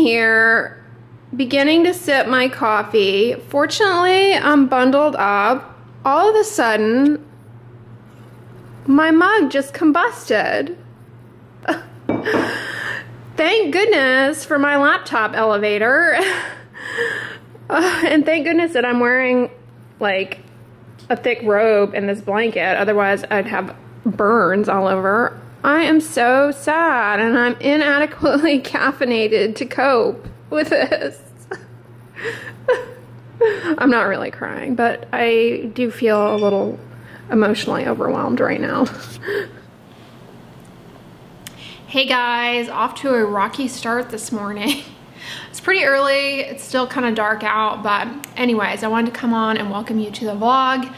here beginning to sip my coffee. Fortunately, I'm bundled up. All of a sudden, my mug just combusted. Thank goodness for my laptop elevator. And thank goodness that I'm wearing like a thick robe and this blanket. Otherwise, I'd have burns all over. I am so sad, and I'm inadequately caffeinated to cope with this. I'm not really crying, but I do feel a little emotionally overwhelmed right now. Hey guys, off to a rocky start this morning. It's pretty early, it's still kind of dark out, but anyways, I wanted to come on and welcome you to the vlog.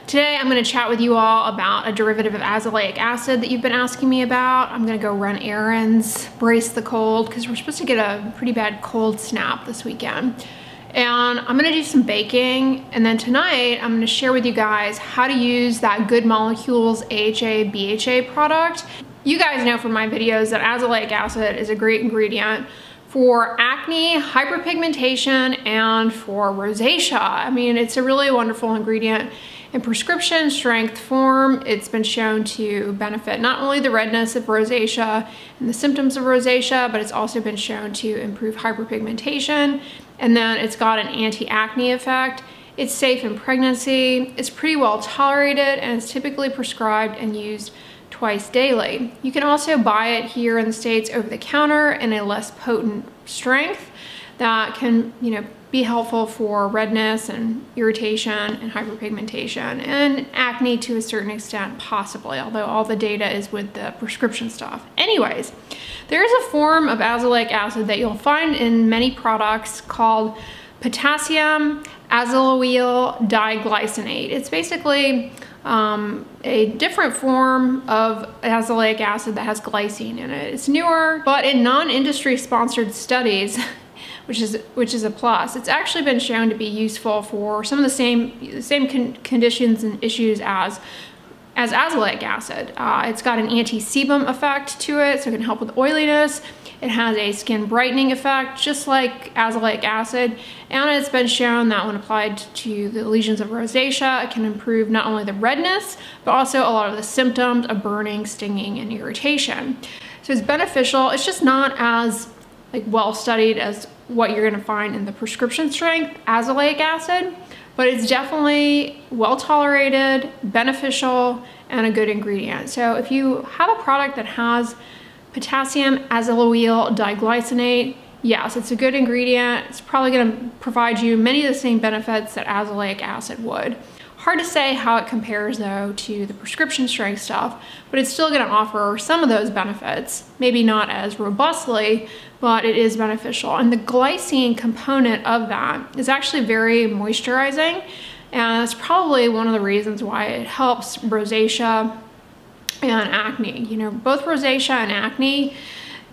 Today I'm going to chat with you all about a derivative of azelaic acid that you've been asking me about. I'm going to go run errands, brace the cold, because we're supposed to get a pretty bad cold snap this weekend. And I'm going to do some baking, and then tonight I'm going to share with you guys how to use that Good Molecules AHA BHA product. You guys know from my videos that azelaic acid is a great ingredient for acne, hyperpigmentation, and for rosacea. I mean, it's a really wonderful ingredient. In prescription strength form, it's been shown to benefit not only the redness of rosacea and the symptoms of rosacea, but it's also been shown to improve hyperpigmentation. And then it's got an anti-acne effect. It's safe in pregnancy. It's pretty well tolerated, and it's typically prescribed and used twice daily. You can also buy it here in the States over the counter in a less potent strength that can, be helpful for redness and irritation and hyperpigmentation and acne to a certain extent, possibly, although all the data is with the prescription stuff. Anyways, there is a form of azelaic acid that you'll find in many products called potassium azelaic diglycinate. It's basically a different form of azelaic acid that has glycine in it. It's newer, but in non-industry sponsored studies, which is a plus, it's actually been shown to be useful for some of the same conditions and issues as azelaic acid. It's got an anti-sebum effect to it, so it can help with oiliness. It has a skin brightening effect, just like azelaic acid, and it's been shown that when applied to the lesions of rosacea, it can improve not only the redness, but also a lot of the symptoms of burning, stinging, and irritation. So it's beneficial. It's just not as well studied as what you're going to find in the prescription strength azelaic acid, but it's definitely well tolerated, beneficial, and a good ingredient. So if you have a product that has potassium azelaic diglycinate, yes, it's a good ingredient. It's probably going to provide you many of the same benefits that azelaic acid would. Hard to say how it compares though to the prescription strength stuff, but it's still going to offer some of those benefits, maybe not as robustly, but it is beneficial. And the glycine component of that is actually very moisturizing, and it's probably one of the reasons why it helps rosacea and acne. Both rosacea and acne,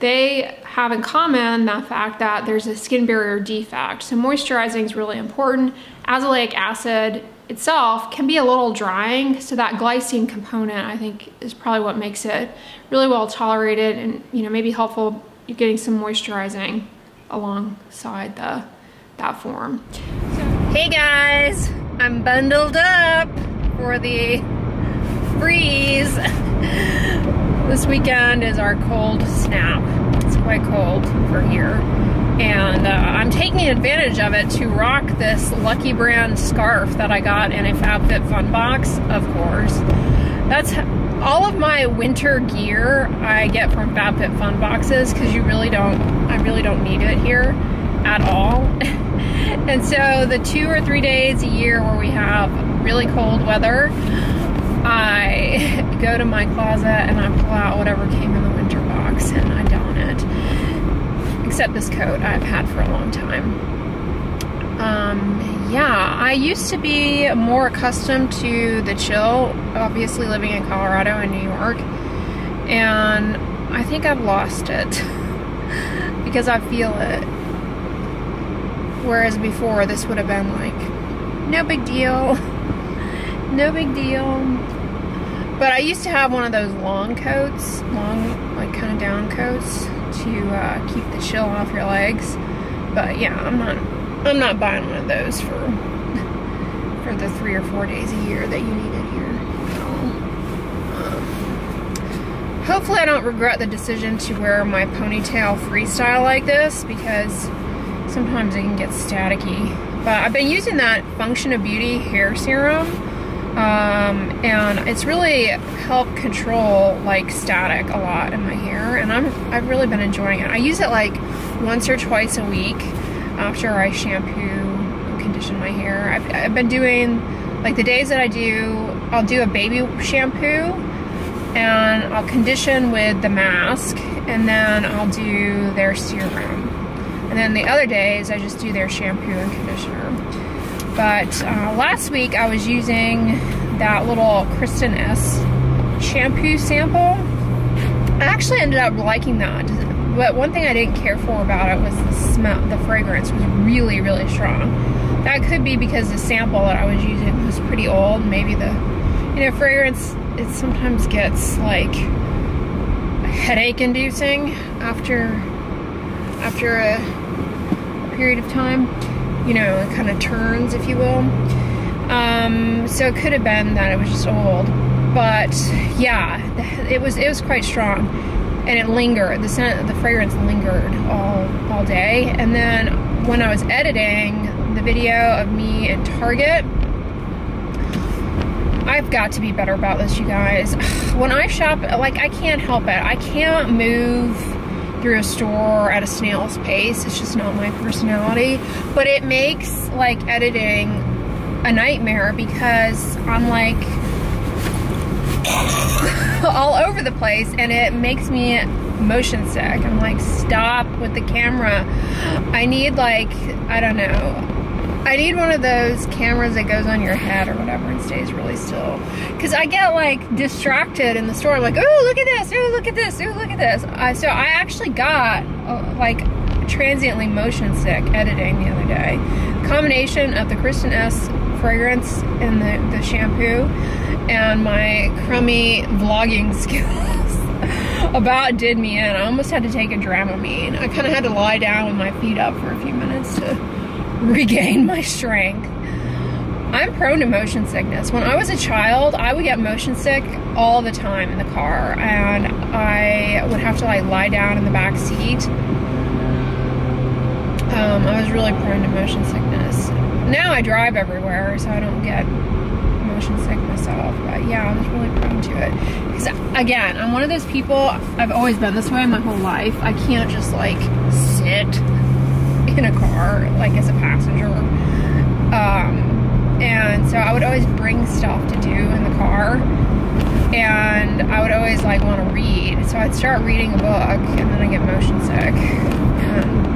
they have in common the fact that there's a skin barrier defect. So moisturizing is really important. Azelaic acid itself can be a little drying, so that glycine component, I think, is probably what makes it really well tolerated and maybe helpful getting some moisturizing alongside that form. Hey guys, I'm bundled up for the freeze. This weekend is our cold snap. It's quite cold for here. And I'm taking advantage of it to rock this Lucky Brand scarf that I got in a FabFitFun box, of course. That's all of my winter gear I get from FabFitFun boxes, because I really don't need it here at all. And so the 2 or 3 days a year where we have really cold weather, I go to my closet and I pull out whatever came in the winter box and I don it. Except this coat I've had for a long time. Yeah, I used to be more accustomed to the chill, obviously living in Colorado and New York, and I think I've lost it because I feel it. Whereas before, this would have been like, no big deal, no big deal. But I used to have one of those long coats, long, like kind of down coats. to keep the chill off your legs. But yeah, I'm not buying one of those for the 3 or 4 days a year that you need it here. Hopefully I don't regret the decision to wear my ponytail freestyle like this, because sometimes it can get staticky. But I've been using that Function of Beauty hair serum, and it's really helped control like static a lot in my hair, and I've really been enjoying it. I use it like once or twice a week after I shampoo and condition my hair. I've been doing, like the days that I'll do a baby shampoo, and I'll condition with the mask, and then I'll do their serum. And then the other days I just do their shampoo and conditioner. But last week I was using that little Kristen S shampoo sample. I actually ended up liking that. But one thing I didn't care for about it was the smell. The fragrance was really, really strong. That could be because the sample that I was using was pretty old. Maybe the, fragrance, it sometimes gets like headache inducing after a period of time. It kind of turns, if you will. So it could have been that it was just old. But yeah, it was quite strong. And it lingered, the fragrance lingered all day. And then when I was editing the video of me in Target, I've got to be better about this, you guys. When I shop, like, I can't help it. I can't move through a store at a snail's pace. It's just not my personality. But it makes, like, editing a nightmare, because I'm, like, all over the place, and it makes me motion sick. I'm like, stop with the camera. I need, like, I don't know, I need one of those cameras that goes on your head or whatever and stays really still, because I get like distracted in the store. I'm like, oh, look at this, oh, look at this, oh, look at this. So I actually got like transiently motion sick editing the other day. Combination of the Kristen S fragrance and the shampoo and my crummy vlogging skills about did me in. I almost had to take a Dramamine. I kind of had to lie down with my feet up for a few minutes to regain my strength. I'm prone to motion sickness. When I was a child, I would get motion sick all the time in the car, and I would have to like lie down in the back seat. I was really prone to motion sickness. Now I drive everywhere, so I don't get motion sick myself. But yeah, I was really prone to it. Because again, I'm one of those people, I've always been this way my whole life. I can't just like sit in a car like as a passenger. And so I would always bring stuff to do in the car, and I would always like want to read. So I'd start reading a book, and then I get motion sick. And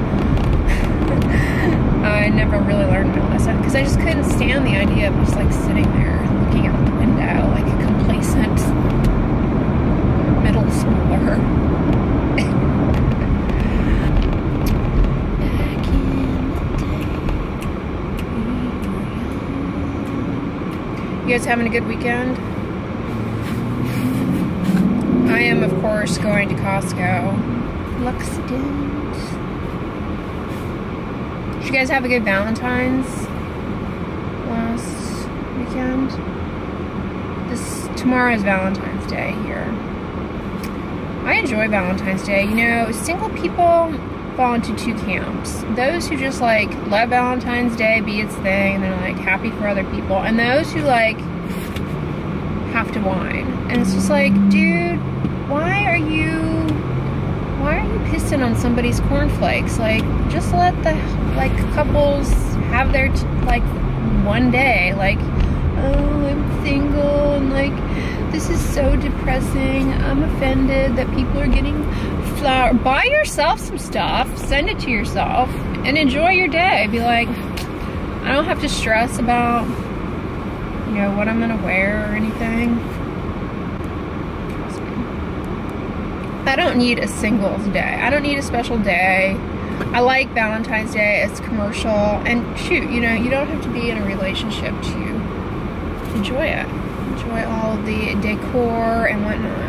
I never really learned my lesson, because I just couldn't stand the idea of just like sitting there looking out the window like a complacent middle schooler. You guys having a good weekend? I am, of course, going to Costco. Luxdent. Did you guys have a good Valentine's last weekend? Tomorrow is Valentine's Day here. I enjoy Valentine's Day. You know, single people fall into two camps. Those who just like love Valentine's Day, be its thing, and they're like happy for other people, and those who like have to whine. And it's just like, dude, why are you pissing on somebody's cornflakes? Like, just let the like couples have their like one day. Like, oh, I'm single, and like this is so depressing. I'm offended that people are getting flower. Buy yourself some stuff, send it to yourself, and enjoy your day. Be like, I don't have to stress about, you know, what I'm gonna wear or anything. I don't need a singles day. I don't need a special day. I like Valentine's Day. It's commercial, and shoot, you know, you don't have to be in a relationship to enjoy it. Enjoy all of the decor and whatnot.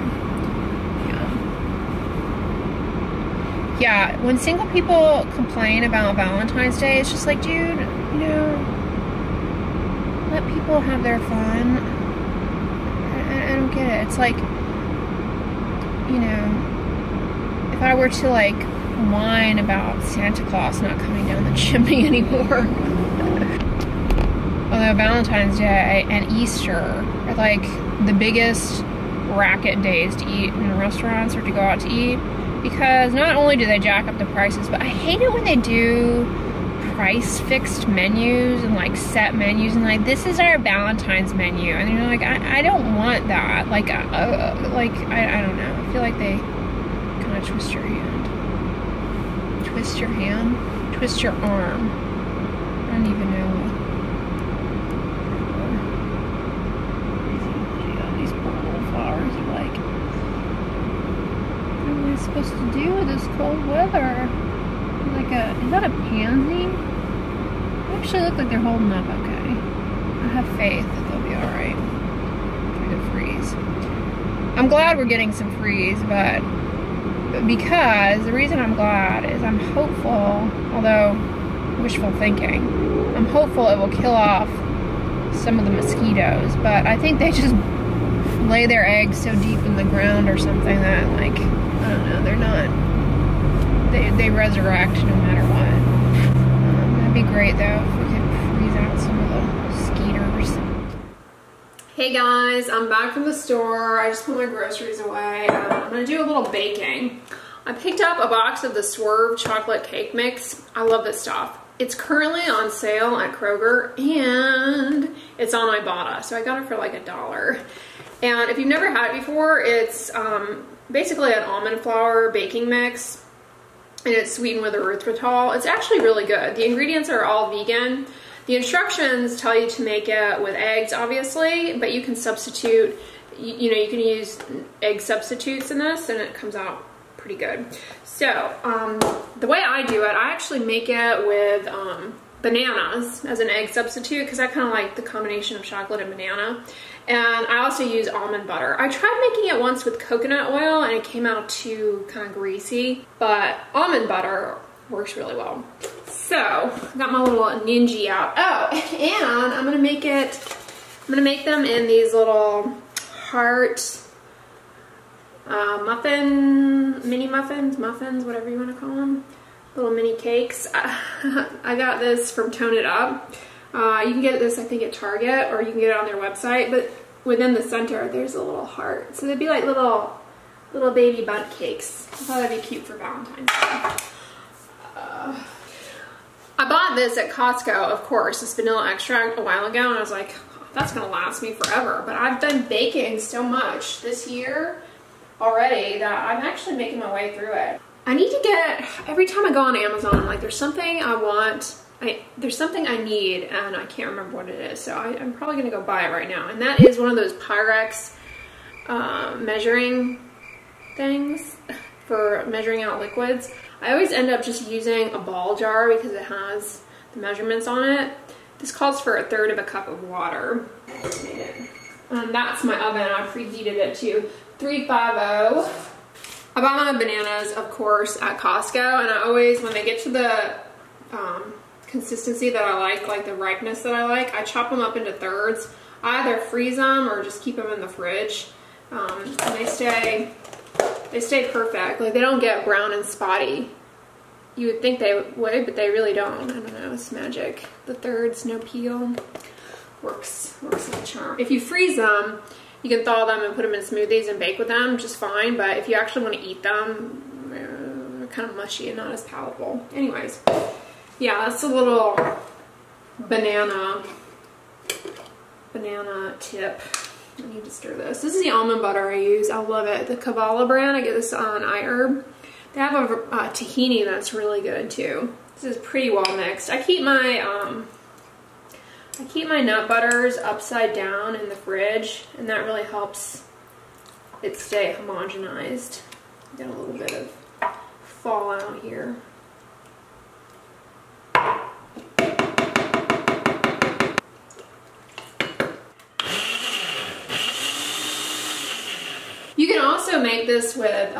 yeah, when single people complain about Valentine's Day, it's just like, dude, you know, let people have their fun. I don't get it. It's like, you know, if I were to like whine about Santa Claus not coming down the chimney anymore. Although Valentine's Day and Easter are like the biggest racket days to eat in restaurants or to go out to eat, because not only do they jack up the prices, but I hate it when they do price fixed menus and like set menus and like, this is our Valentine's menu, and you're like, I don't want that. Like I don't know. I feel like they kind of twist your hand. Twist your hand? Twist your arm. I don't even know. These poor little flowers are like, what am I supposed to do with this cold weather? Like is that a pansy? They actually look like they're holding up okay. I have faith that they'll be alright through the freeze. I'm glad we're getting some freeze, but because the reason I'm glad is I'm hopeful, although wishful thinking, I'm hopeful it will kill off some of the mosquitoes, but I think they just lay their eggs so deep in the ground or something that, like, I don't know, they're not, they resurrect no matter what. That'd be great though if we could freeze out some of the mosquitoes. Hey guys, I'm back from the store. I just put my groceries away. I'm gonna do a little baking. I picked up a box of the Swerve chocolate cake mix. I love this stuff. It's currently on sale at Kroger and it's on Ibotta, so I got it for like $1. And if you've never had it before, it's basically an almond flour baking mix, and it's sweetened with erythritol. It's actually really good. The ingredients are all vegan. The instructions tell you to make it with eggs, obviously, but you can substitute, you know, you can use egg substitutes in this and it comes out pretty good. So, the way I do it, I actually make it with bananas as an egg substitute because I kind of like the combination of chocolate and banana. And I also use almond butter. I tried making it once with coconut oil and it came out too kind of greasy, but almond butter works really well. So, I got my little ninja out. Oh, and I'm gonna make them in these little heart mini muffins, whatever you want to call them. Little mini cakes. I got this from Tone It Up. You can get this, I think, at Target, or you can get it on their website, but within the center, there's a little heart. So they'd be like little baby bundt cakes. I thought that'd be cute for Valentine's Day. I bought this at Costco, of course, this vanilla extract a while ago, and I was like, oh, that's gonna last me forever. But I've been baking so much this year already that I'm actually making my way through it. I need to get, every time I go on Amazon, I'm like, there's something I want, there's something I need, and I can't remember what it is, so I'm probably gonna go buy it right now. And that is one of those Pyrex measuring things for measuring out liquids. I always end up just using a ball jar because it has the measurements on it. This calls for 1/3 cup of water. That's my oven. I preheated it to 350. I bought my bananas, of course, at Costco, and I always, when they get to the consistency that I like the ripeness that I like, I chop them up into thirds. I either freeze them or just keep them in the fridge. And they stay perfect. Like, they don't get brown and spotty. You would think they would, but they really don't. I don't know, it's magic. The thirds, no peel, works as a charm. If you freeze them, you can thaw them and put them in smoothies and bake with them just fine, but if you actually want to eat them, they're kind of mushy and not as palatable. Anyways, yeah, that's a little banana tip. I need to stir this. This is the almond butter I use. I love it. The Kavala brand, I get this on iHerb. They have a tahini that's really good too. This is pretty well mixed. I keep my nut butters upside down in the fridge, and that really helps it stay homogenized. Got a little bit of fallout here. You can also make this with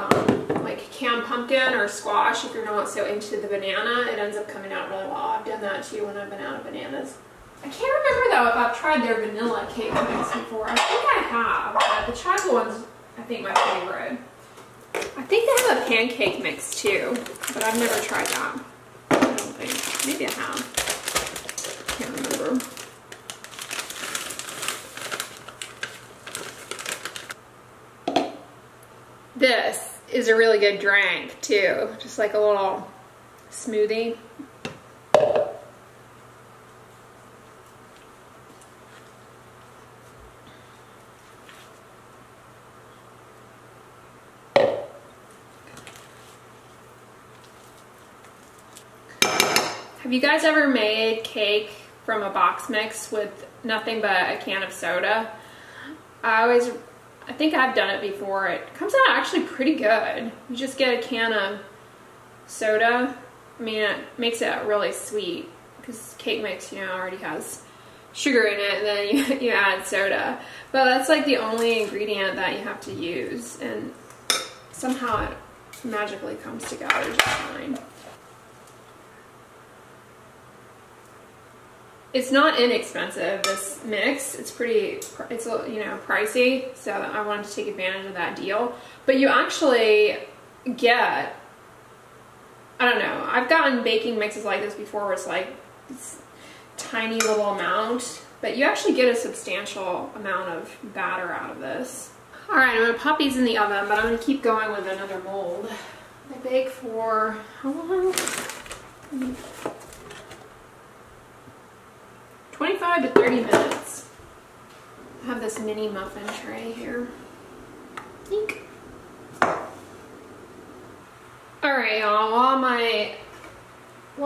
like canned pumpkin or squash, if you're not so into the banana, it ends up coming out really well. I've done that too when I've been out of bananas. I can't remember though if I've tried their vanilla cake mix before. I think I have, but the chocolate one's, I think, my favorite. I think they have a pancake mix too, but I've never tried that. I don't think. Maybe I have. Can't remember. This is a really good drink too, just like a little smoothie. Have you guys ever made cake from a box mix with nothing but a can of soda? I think I've done it before. It comes out actually pretty good. You just get a can of soda. I mean, it makes it really sweet because cake mix, you know, already has sugar in it, and then you add soda. But that's like the only ingredient that you have to use, and somehow it magically comes together just fine. It's not inexpensive, this mix. It's you know, pricey, so I wanted to take advantage of that deal. But you actually get, I don't know, I've gotten baking mixes like this before where it's like this tiny little amount, but you actually get a substantial amount of batter out of this. All right, I'm gonna pop these in the oven, but I'm gonna keep going with another mold. I bake for, how long? 25 to 30 minutes. I have this mini muffin tray here. Eek. Alright, y'all, while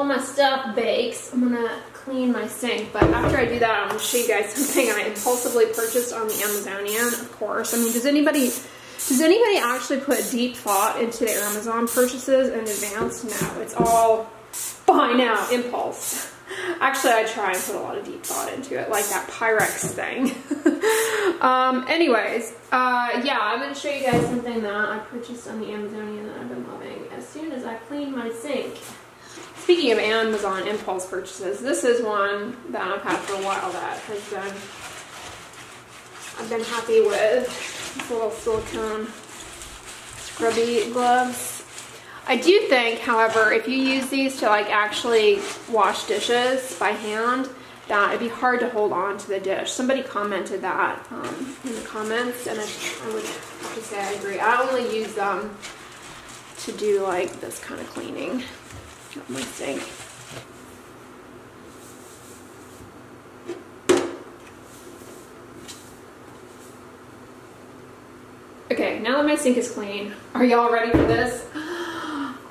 my stuff bakes, I'm gonna clean my sink, but after I do that, I'm gonna show you guys something I impulsively purchased on the Amazonian, of course. I mean, does anybody actually put deep thought into their Amazon purchases in advance? No, it's all buy now, impulse. Actually, I try and put a lot of deep thought into it, like that Pyrex thing. Anyways, yeah, I'm going to show you guys something that I purchased on the Amazonian that I've been loving as soon as I clean my sink. Speaking of Amazon impulse purchases, this is one that I've had for a while that I've been happy with. This little silicone scrubby gloves. I do think, however, if you use these to like actually wash dishes by hand, that it'd be hard to hold on to the dish. Somebody commented that in the comments, and I would have to say I agree. I only use them to do like this kind of cleaning of my sink. Okay, now that my sink is clean, are y'all ready for this?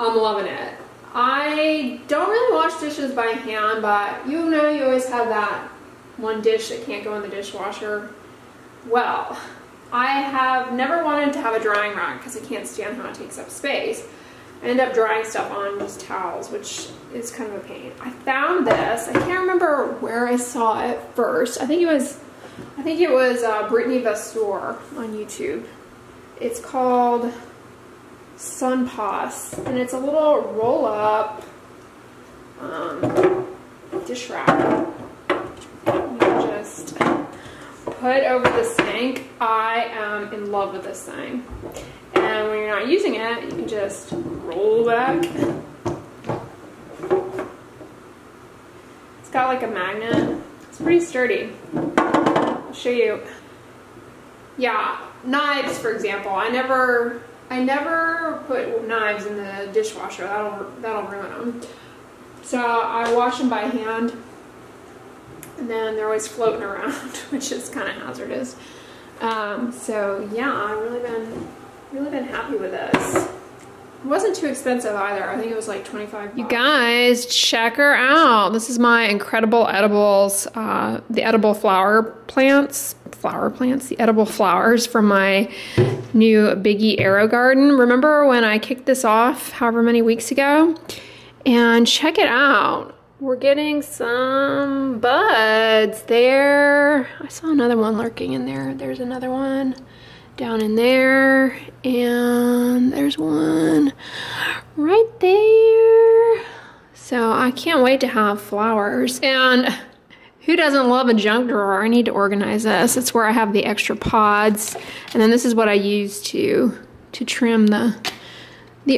I'm loving it. I don't really wash dishes by hand, but you know you always have that one dish that can't go in the dishwasher. Well, I have never wanted to have a drying rack because I can't stand how it takes up space. I end up drying stuff on just towels, which is kind of a pain. I found this. I can't remember where I saw it first. I think it was Brittany Vestor on YouTube. It's called Sunpass, and it's a little roll-up dish rack. You can just put over the sink. I am in love with this thing. And when you're not using it, you can just roll back. It's got like a magnet. It's pretty sturdy. I'll show you. Yeah, knives, for example. I never put knives in the dishwasher. That'll ruin them. So I wash them by hand, and then they're always floating around, which is kind of hazardous. So yeah, I've really been happy with this. It wasn't too expensive either. I think it was like 25 bucks. You guys, check her out. This is my incredible edibles, the edible the edible flowers from my new Biggie Aerogarden. Remember when I kicked this off however many weeks ago? And check it out. We're getting some buds there. I saw another one lurking in there. There's another one down in there, and there's one right there. So I can't wait to have flowers. And who doesn't love a junk drawer? I need to organize this. It's where I have the extra pods, and then this is what I use to trim the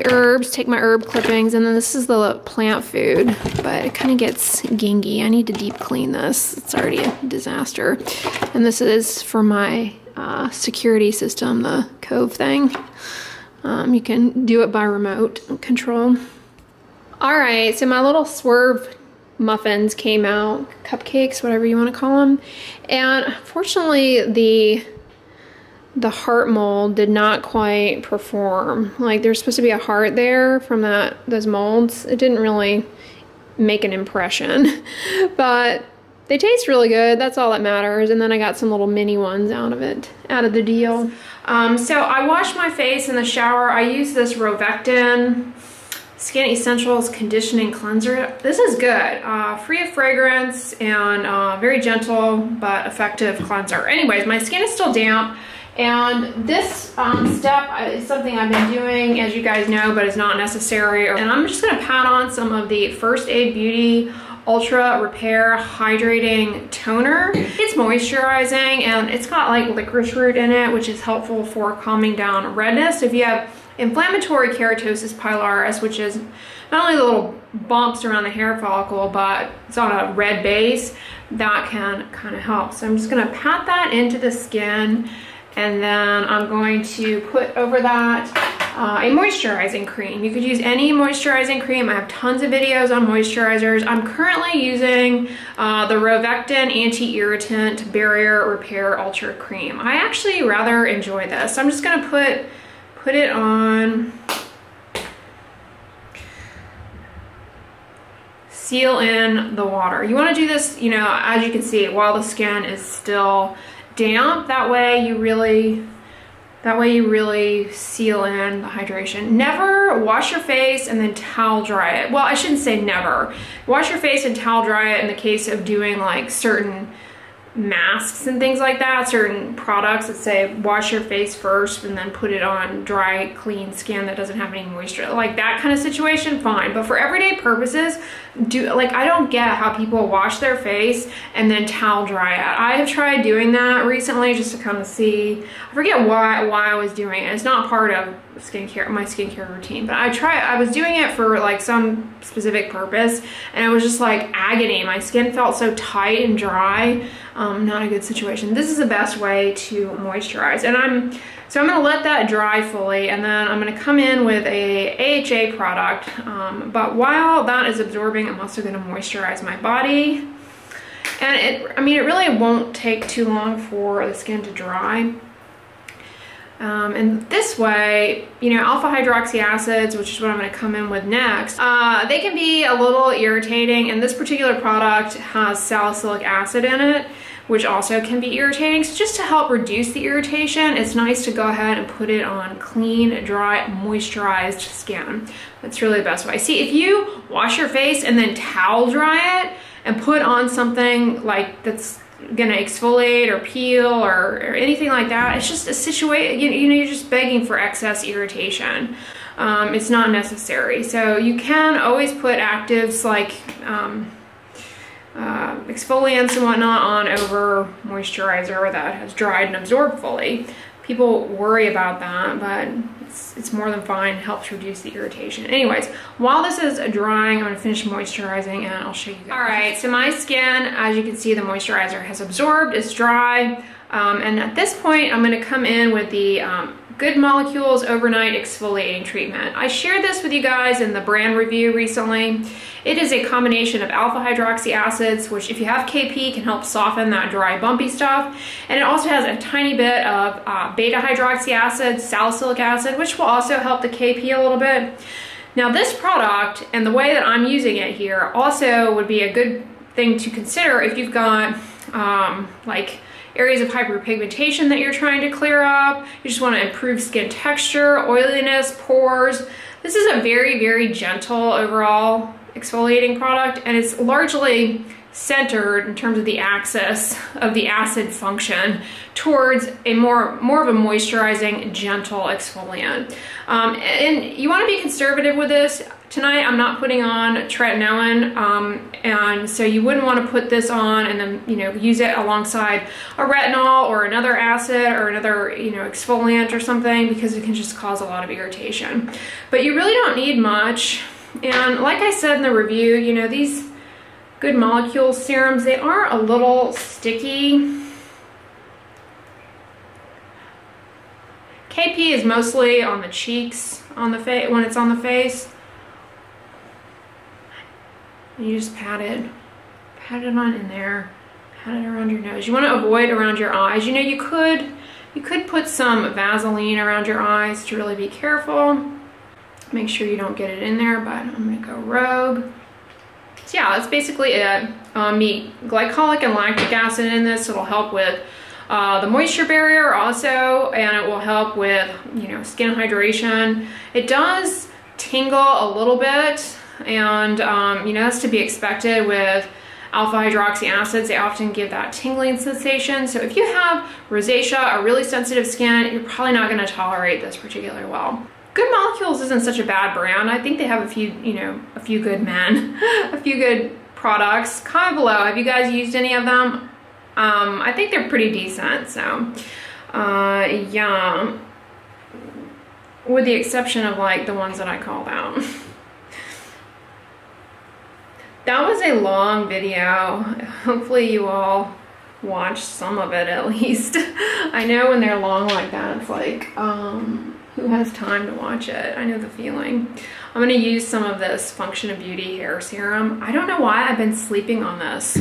herbs, take my herb clippings, and then this is the plant food, but it kind of gets gingy. I need to deep clean this. It's already a disaster. And this is for my security system, the Cove thing. You can do it by remote control. All right, so my little swerve muffins came out, cupcakes, whatever you want to call them. And unfortunately, the heart mold did not quite perform. Like, there's supposed to be a heart there from those molds. It didn't really make an impression, but they taste really good. That's all that matters. And then I got some little mini ones out of the deal. So I washed my face in the shower. I used this Rovectin Skin Essentials Conditioning Cleanser. This is good. Free of fragrance and very gentle but effective cleanser. Anyways, my skin is still damp. And this step is something I've been doing, as you guys know, but is not necessary. And I'm just gonna pat on some of the First Aid Beauty Ultra Repair Hydrating Toner. It's moisturizing, and it's got like licorice root in it, which is helpful for calming down redness. If you have inflammatory keratosis pilaris, which is not only the little bumps around the hair follicle, but it's on a red base, that can kind of help. So I'm just gonna pat that into the skin, and then I'm going to put over that a moisturizing cream. You could use any moisturizing cream. I have tons of videos on moisturizers. I'm currently using the Rovectin Anti-Irritant Barrier Repair Ultra Cream. I actually rather enjoy this. So I'm just gonna put it on, seal in the water. You wanna do this, you know, as you can see, while the skin is still damp. That way you really seal in the hydration. Never wash your face and then towel dry it. Well, I shouldn't say never. Wash your face and towel dry it in the case of doing like certain masks and things like that, certain products that say wash your face first and then put it on dry, clean skin that doesn't have any moisture. Like that kind of situation, fine. But for everyday purposes, I don't get how people wash their face and then towel dry it. I have tried doing that recently just to kind of see. I forget why I was doing it. It's not part of my skincare routine, but I was doing it for like some specific purpose, and it was just like agony. My skin felt so tight and dry. Not a good situation. This is the best way to moisturize, and I'm gonna let that dry fully, and then I'm gonna come in with a AHA product. But while that is absorbing, I'm also gonna moisturize my body. And it really won't take too long for the skin to dry. And this way, you know, alpha hydroxy acids, which is what I'm going to come in with next, they can be a little irritating, and this particular product has salicylic acid in it, which also can be irritating. So just to help reduce the irritation, it's nice to go ahead and put it on clean, dry, moisturized skin. That's really the best way. See, if you wash your face and then towel dry it and put on something like that's gonna exfoliate or peel or anything like that, it's just a situation, you know, you're just begging for excess irritation. It's not necessary. So you can always put actives like exfoliants and whatnot on over moisturizer that has dried and absorbed fully. People worry about that, but it's more than fine. It helps reduce the irritation. Anyways, while this is drying, I'm gonna finish moisturizing and I'll show you guys. All right, so my skin, as you can see, the moisturizer has absorbed, it's dry. And at this point, I'm gonna come in with the Good Molecules Overnight Exfoliating Treatment. I shared this with you guys in the brand review recently. It is a combination of alpha hydroxy acids, which if you have KP can help soften that dry, bumpy stuff. And it also has a tiny bit of beta hydroxy acid, salicylic acid, which will also help the KP a little bit. Now this product and the way that I'm using it here also would be a good thing to consider if you've got like areas of hyperpigmentation that you're trying to clear up. You just want to improve skin texture, oiliness, pores. This is a very, very gentle overall exfoliating product, and it's largely centered in terms of the axis of the acid function towards a more of a moisturizing, gentle exfoliant. And you want to be conservative with this. Tonight I'm not putting on tretinoin, and so you wouldn't want to put this on and then, you know, use it alongside a retinol or another acid or another, you know, exfoliant or something, because it can just cause a lot of irritation. But you really don't need much. And like I said in the review, you know, these Good Molecules serums, they are a little sticky. KP is mostly on the cheeks, on the face, when it's on the face. And you just pat it on in there, pat it around your nose. You want to avoid around your eyes. You know, you could put some Vaseline around your eyes to really be careful. Make sure you don't get it in there, but I'm gonna go rogue. So yeah, that's basically it. Meet glycolic and lactic acid in this. It'll help with the moisture barrier also, and it will help with, you know, skin hydration. It does tingle a little bit, and you know, that's to be expected with alpha hydroxy acids. They often give that tingling sensation. So if you have rosacea or really sensitive skin, you're probably not going to tolerate this particularly well. Good Molecules isn't such a bad brand. I think they have a few, you know, a few good men, a few good products. Comment below, have you guys used any of them? I think they're pretty decent, so yeah, with the exception of like the ones that I called out. That was a long video. Hopefully you all watched some of it at least. I know when they're long like that, it's like, who has time to watch it? I know the feeling. I'm gonna use some of this Function of Beauty hair serum. I don't know why I've been sleeping on this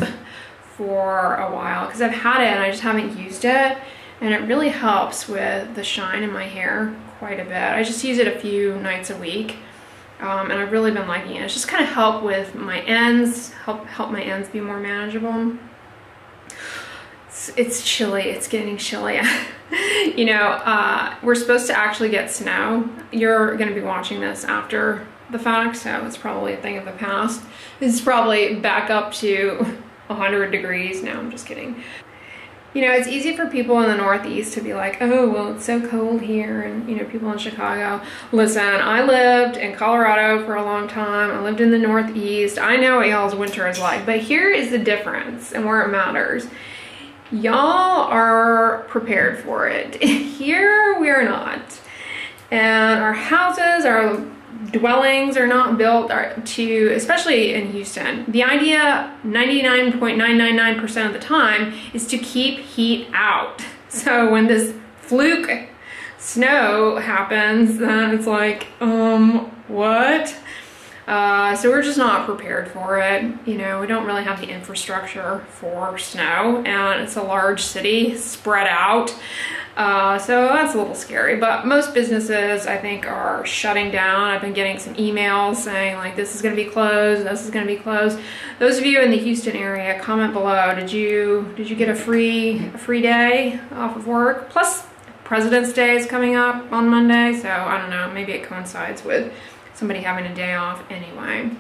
for a while, because I've had it and I just haven't used it, and it really helps with the shine in my hair quite a bit. I just use it a few nights a week, and I've really been liking it. It's just kind of help with my ends, help my ends be more manageable. It's chilly, it's getting chilly. You know, we're supposed to actually get snow. You're gonna be watching this after the fact, so it's probably a thing of the past. This is probably back up to 100 degrees. No, I'm just kidding. You know, it's easy for people in the Northeast to be like, oh, well, it's so cold here, and, you know, people in Chicago. Listen, I lived in Colorado for a long time. I lived in the Northeast. I know what y'all's winter is like, but here is the difference and where it matters. Y'all are prepared for it. Here we are not. And our houses, our dwellings are not built to, especially in Houston. The idea 99.999% of the time is to keep heat out. So when this fluke snow happens, then it's like, what? So we're just not prepared for it. You know, we don't really have the infrastructure for snow, and it's a large city spread out. So that's a little scary, but most businesses, I think, are shutting down. I've been getting some emails saying like, this is gonna be closed, this is gonna be closed. Those of you in the Houston area, comment below, did you get a free day off of work? Plus President's Day is coming up on Monday, so I don't know, maybe it coincides with somebody having a day off anyway.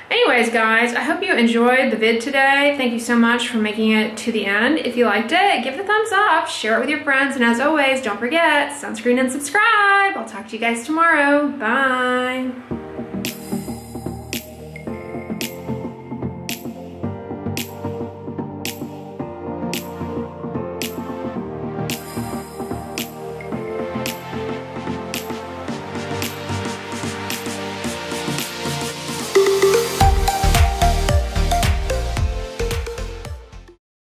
Anyways, guys, I hope you enjoyed the vid today. Thank you so much for making it to the end. If you liked it, give it a thumbs up, share it with your friends, and as always, don't forget, sunscreen and subscribe. I'll talk to you guys tomorrow. Bye.